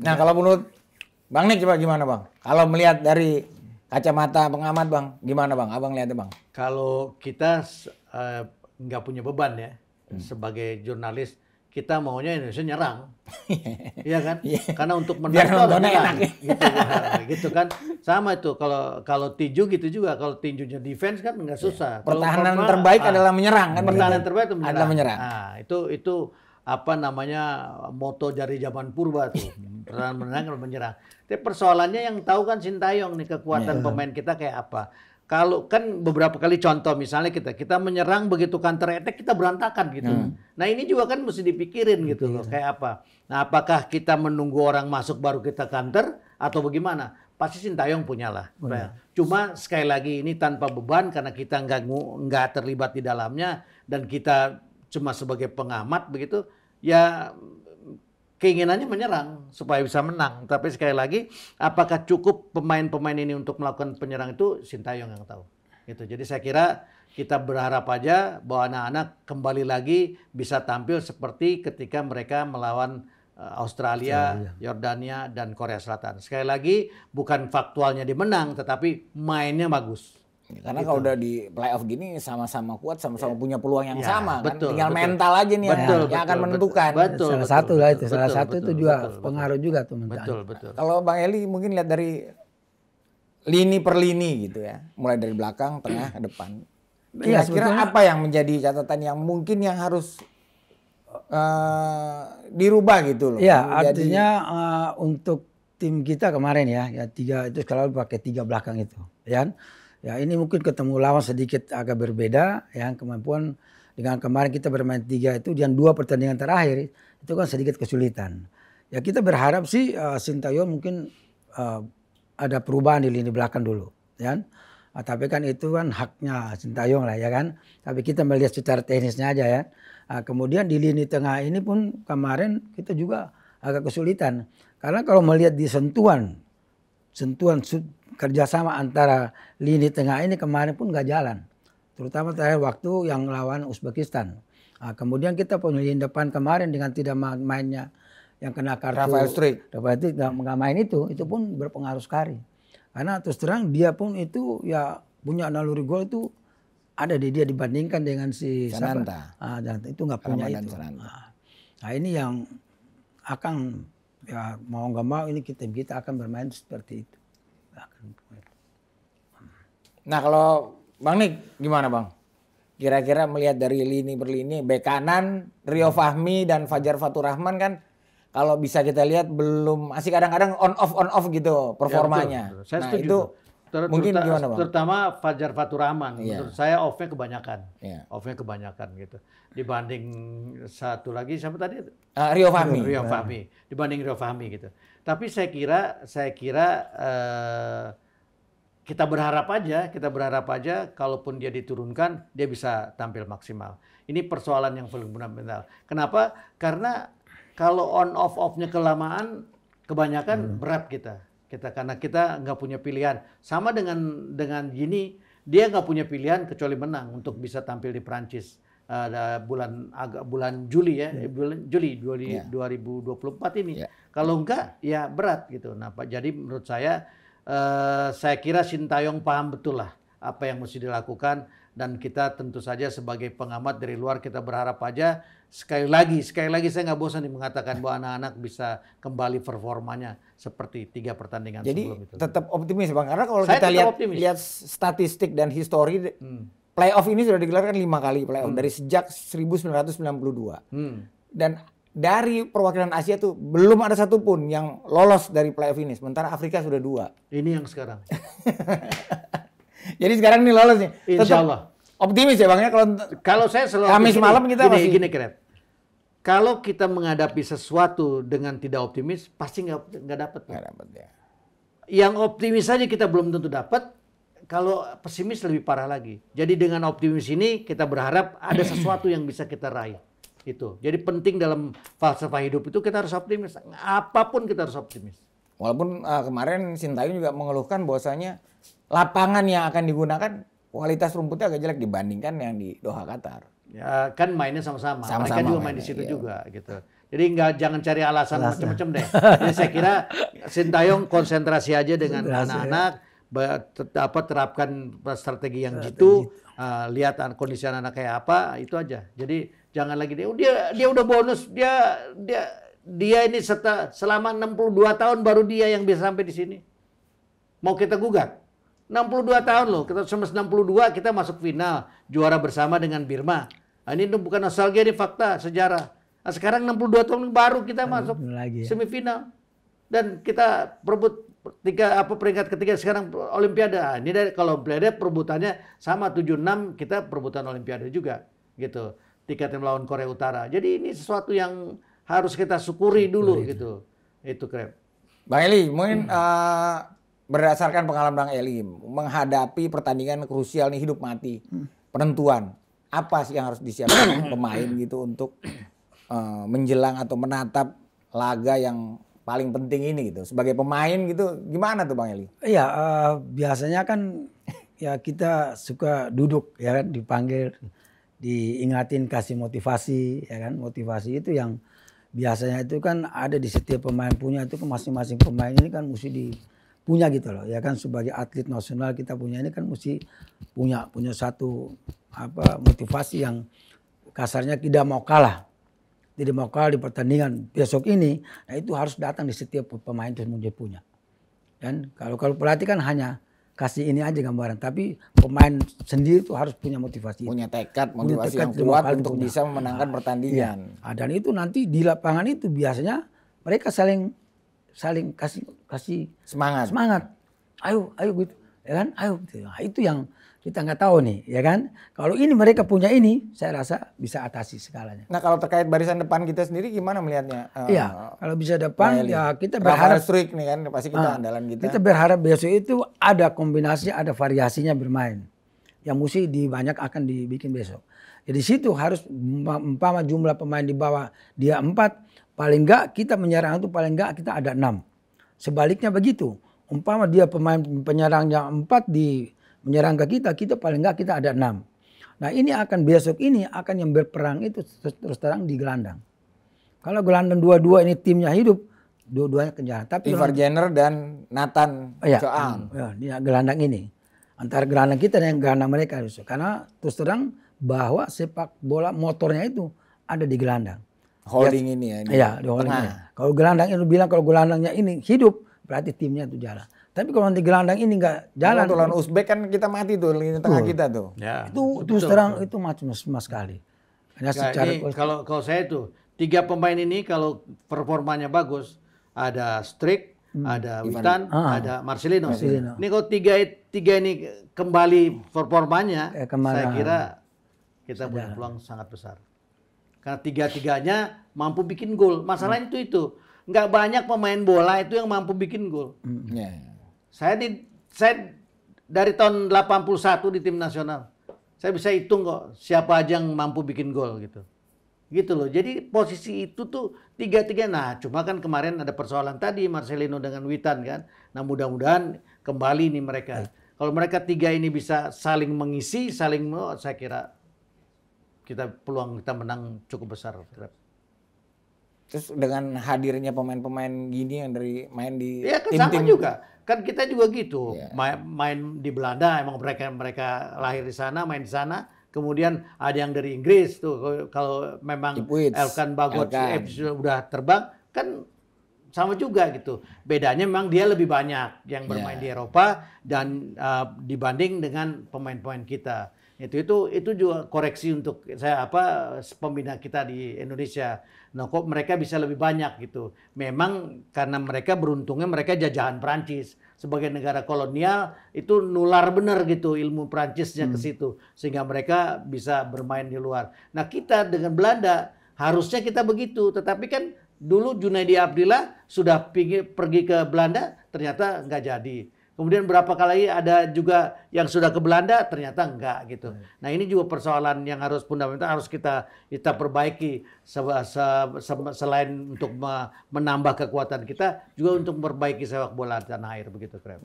Nah kalau menurut Bang Nik coba gimana Bang? Kalau melihat dari kacamata pengamat Bang, gimana Bang? Abang lihatnya Bang? Kalau kita nggak punya beban ya, sebagai jurnalis, kita maunya Indonesia nyerang. Iya kan? Karena untuk menang Biar itu harus nontonnya nyerang. enak. Gitu kan. Sama itu kalau tinju gitu juga. Kalau tinjunya defense kan nggak susah. Pertahanan terbaik adalah menyerang kan? Pertahanan terbaik itu menyerang. Adalah menyerang. Nah, itu apa namanya moto dari zaman purba tuh. Pertahanan menyerang. Tapi persoalannya yang tahu kan Sintayong nih kekuatan pemain kita kayak apa. Kalau kan beberapa kali contoh misalnya kita menyerang begitu counter attack kita berantakan gitu. Nah ini juga kan mesti dipikirin gitu loh kayak apa. Nah apakah kita menunggu orang masuk baru kita counter atau bagaimana? Pasti Sintayong punya lah. Cuma sekali lagi ini tanpa beban karena kita nggak terlibat di dalamnya dan kita cuma sebagai pengamat begitu ya. Keinginannya menyerang supaya bisa menang. Tapi sekali lagi, apakah cukup pemain-pemain ini untuk melakukan penyerang itu Sintayong yang tahu. Gitu. Jadi saya kira kita berharap aja bahwa anak-anak kembali lagi bisa tampil seperti ketika mereka melawan Australia, Yordania, dan Korea Selatan. Sekali lagi, bukan faktualnya dimenang, tetapi mainnya bagus. Karena kalau udah di playoff gini sama-sama kuat, sama-sama punya peluang yang sama betul, kan. Tinggal mental aja nih yang akan menentukan. Salah satu itu juga pengaruh juga tuh mental. Betul. Kalau Bang Eli mungkin lihat dari lini per lini gitu ya. Mulai dari belakang, tengah, ke depan. Kira-kira apa yang menjadi catatan yang mungkin yang harus dirubah gitu loh. Iya, artinya untuk tim kita kemarin ya 3 itu kalau pakai 3 belakang itu, ya. Ya ini mungkin ketemu lawan sedikit agak berbeda, ya kemampuan dengan kemarin kita bermain 3 itu dan 2 pertandingan terakhir itu kan sedikit kesulitan. Ya kita berharap sih Sintayong mungkin ada perubahan di lini belakang dulu, ya. Tapi kan itu kan haknya Sintayong lah ya kan. Tapi kita melihat secara teknisnya aja ya. Kemudian di lini tengah ini pun kemarin kita juga agak kesulitan. Karena kalau melihat di sentuhan kerjasama antara lini tengah ini kemarin pun nggak jalan. Terutama terakhir waktu yang lawan Uzbekistan. Kemudian kita punya lini depan kemarin dengan tidak mainnya yang kena kartu. Rafael Struijk nggak main itu pun berpengaruh sekali. Karena terus terang dia pun itu ya punya naluri gol itu ada di dia dibandingkan dengan si Sananta. Dan itu nggak punya itu. Nah ini yang akan ya mau nggak mau ini tim kita akan bermain seperti itu. Nah kalau Bang Nik gimana Bang? Kira-kira melihat dari lini per lini, bek kanan Rio Fahmi dan Fajar Fatur Rahman kan kalau bisa kita lihat belum masih kadang-kadang on off gitu performanya. Ya, betul. Saya nah setuju. itu mungkin gimana Bang? Terutama Fajar Fatur Rahman. Menurut saya off-nya kebanyakan. Off-nya kebanyakan gitu. Dibanding satu lagi siapa tadi? Rio Fahmi. Dibanding Rio Fahmi gitu. Tapi saya kira kita berharap aja kalaupun dia diturunkan dia bisa tampil maksimal. Ini persoalan yang paling fundamental. Kenapa? Karena kalau on off-nya kelamaan kebanyakan berat kita karena kita nggak punya pilihan. Sama dengan gini, dia nggak punya pilihan kecuali menang untuk bisa tampil di Prancis bulan Juli ya, bulan Juli 2024 ini. Kalau enggak ya berat gitu. Nah, jadi menurut saya kira Sintayong paham betul lah apa yang mesti dilakukan dan kita tentu saja sebagai pengamat dari luar kita berharap aja sekali lagi saya nggak bosan mengatakan bahwa anak-anak bisa kembali performanya seperti 3 pertandingan sebelum itu. Jadi tetap optimis Bang, karena kalau kita lihat statistik dan histori playoff ini sudah digelar kan 5 kali playoff dari sejak 1992 dan dari perwakilan Asia tuh belum ada satupun yang lolos dari playoff ini, sementara Afrika sudah 2. Ini yang sekarang. Jadi sekarang ini lolos nih. Insya Allah. Optimis ya Bang ya kalau saya selalu Kamis malam kita gini Kret. Kalau kita menghadapi sesuatu dengan tidak optimis pasti nggak dapat. Nggak dapat ya. Yang optimis saja kita belum tentu dapat. Kalau pesimis lebih parah lagi. Jadi dengan optimis ini kita berharap ada sesuatu yang bisa kita raih. Itu. Jadi penting dalam falsafah hidup itu kita harus optimis. Apapun kita harus optimis. Walaupun kemarin Sintayong juga mengeluhkan bahwasanya lapangan yang akan digunakan kualitas rumputnya agak jelek dibandingkan yang di Doha Qatar. Ya kan mainnya sama-sama. Mereka juga main di situ juga gitu. Jadi jangan cari alasan macam-macam deh. Jadi saya kira Sintayong konsentrasi aja dengan anak-anak, terapkan strategi yang jitu, lihat kondisi anak-anak kayak apa, itu aja. Jadi jangan lagi dia udah bonus, dia ini selama 62 tahun baru dia yang bisa sampai di sini. Mau kita gugat? 62 tahun loh, kita sama 62 kita masuk final, juara bersama dengan Birma. Nah, ini bukan nostalgia, ini fakta, sejarah. Nah, sekarang 62 tahun baru kita masuk semifinal. Dan kita perebut peringkat ketiga sekarang Olimpiade. Nah, ini kalau Olimpiade perebutannya sama 76, kita perebutan Olimpiade juga gitu. Tiketnya melawan Korea Utara. Jadi ini sesuatu yang harus kita syukuri dulu gitu. Itu Krep. Bang Eli, mungkin berdasarkan pengalaman Bang Eli menghadapi pertandingan krusial nih, hidup mati, penentuan, apa sih yang harus disiapkan pemain gitu untuk menjelang atau menatap laga yang paling penting ini gitu. Sebagai pemain gitu, gimana tuh Bang Eli? Iya, biasanya kan ya kita suka duduk ya kan, dipanggil, diingatin, kasih motivasi ya kan. Motivasi itu yang biasanya itu kan ada di setiap pemain punya, itu kan masing-masing pemain ini kan mesti punya gitu loh. Ya kan, sebagai atlet nasional kita punya ini kan mesti punya satu motivasi yang kasarnya tidak mau kalah. Tidak mau kalah di pertandingan besok ini. Nah, itu harus datang di setiap pemain itu punya. Dan kalau pelatih kan hanya kasih ini aja gambaran, tapi pemain sendiri itu harus punya motivasi. Punya tekad, motivasi yang kuat untuk bisa memenangkan pertandingan. Ya. Dan itu nanti di lapangan itu biasanya mereka saling kasih semangat. Ayo gitu, ya kan? Ayo. Nah, itu yang kita nggak tahu nih, ya kan? Kalau ini mereka punya ini, saya rasa bisa atasi segalanya. Nah, kalau terkait barisan depan kita sendiri gimana melihatnya? Iya, kalau bisa depan ya kita berharap Struik nih kan pasti kita andalan kita. Kita berharap besok itu ada kombinasi, ada variasinya bermain. Yang mesti banyak akan dibikin besok. Jadi situ harus umpama jumlah pemain di bawah dia 4, paling enggak kita menyerang itu paling enggak kita ada 6. Sebaliknya begitu. Umpama dia pemain penyerang yang 4 menyerang ke kita paling enggak kita ada 6. Nah, ini akan besok ini akan yang berperang itu terus terang di gelandang. Kalau gelandang dua-dua ini timnya hidup, dua-duanya kejar. Tapi Ivar Jenner dan Nathan Choang. Ya, gelandang ini. Antara gelandang kita dan gelandang mereka. Karena terus terang bahwa sepak bola motornya itu ada di gelandang. Holding ini ya. Iya, di holding ini. Kalau gelandang itu bilang kalau gelandangnya ini hidup, berarti timnya itu jalan. Tapi kalau nanti gelandang ini nggak jalan, kalau lawan Uzbek kan kita mati tuh lini tengah kita tuh. Ya, itu terus terang itu macam sekali. Hanya secara kalau saya tuh 3 pemain ini kalau performanya bagus, ada Strik, ada Witan, ada Marcelino. Ini kalau tiga ini kembali performanya, saya kira kita punya peluang sangat besar. Karena 3-3-nya mampu bikin gol. Masalahnya itu nggak banyak pemain bola itu yang mampu bikin gol. Saya dari tahun 81 di tim nasional. Saya bisa hitung kok siapa aja yang mampu bikin gol gitu. Gitu loh. Jadi posisi itu tuh 3-3. Nah, cuma kan kemarin ada persoalan tadi Marcelino dengan Witan kan. Nah, mudah-mudahan kembali nih mereka. Kalau mereka 3 ini bisa saling mengisi, saya kira peluang kita menang cukup besar. Terus dengan hadirnya pemain-pemain gini yang dari main di tim-tim juga. Kan kita juga gitu, main di Belanda, emang mereka lahir di sana, main di sana. Kemudian ada yang dari Inggris tuh, kalau memang Elkan Bagot sudah terbang, kan sama juga gitu. Bedanya memang dia lebih banyak yang bermain di Eropa dan dibanding dengan pemain-pemain kita. Itu juga koreksi untuk saya pembina kita di Indonesia. Nah, kok mereka bisa lebih banyak gitu. Memang karena mereka beruntungnya mereka jajahan Prancis. Sebagai negara kolonial itu nular benar gitu ilmu Prancisnya ke situ sehingga mereka bisa bermain di luar. Nah, kita dengan Belanda harusnya kita begitu, tetapi kan dulu Junaidi Abdillah sudah pergi ke Belanda ternyata nggak jadi. Kemudian berapa kali ada juga yang sudah ke Belanda ternyata enggak gitu. Nah, ini juga persoalan yang harus fundamental harus kita perbaiki selain untuk menambah kekuatan kita juga untuk memperbaiki sepak bola tanah air begitu, Krem.